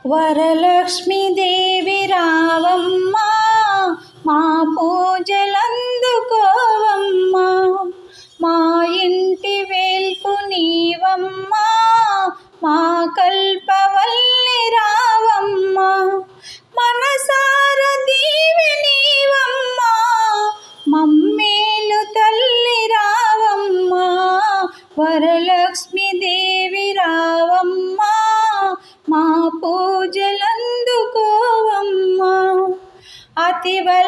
వరలక్ష్మీదేవి రావమ్మా, మా పూజలందుకోవమ్మా. మా ఇంటి వేల్పు నీవమ్మా, మా కల్పవల్లి రావమ్మా. మనసార దీవెనీవమ్మా, మమ్మేలు తల్లి రావమ్మా. వరలక్ష్మీదేవి రావమ్మా, మా పూజలందుకోవమ్మా. అతివల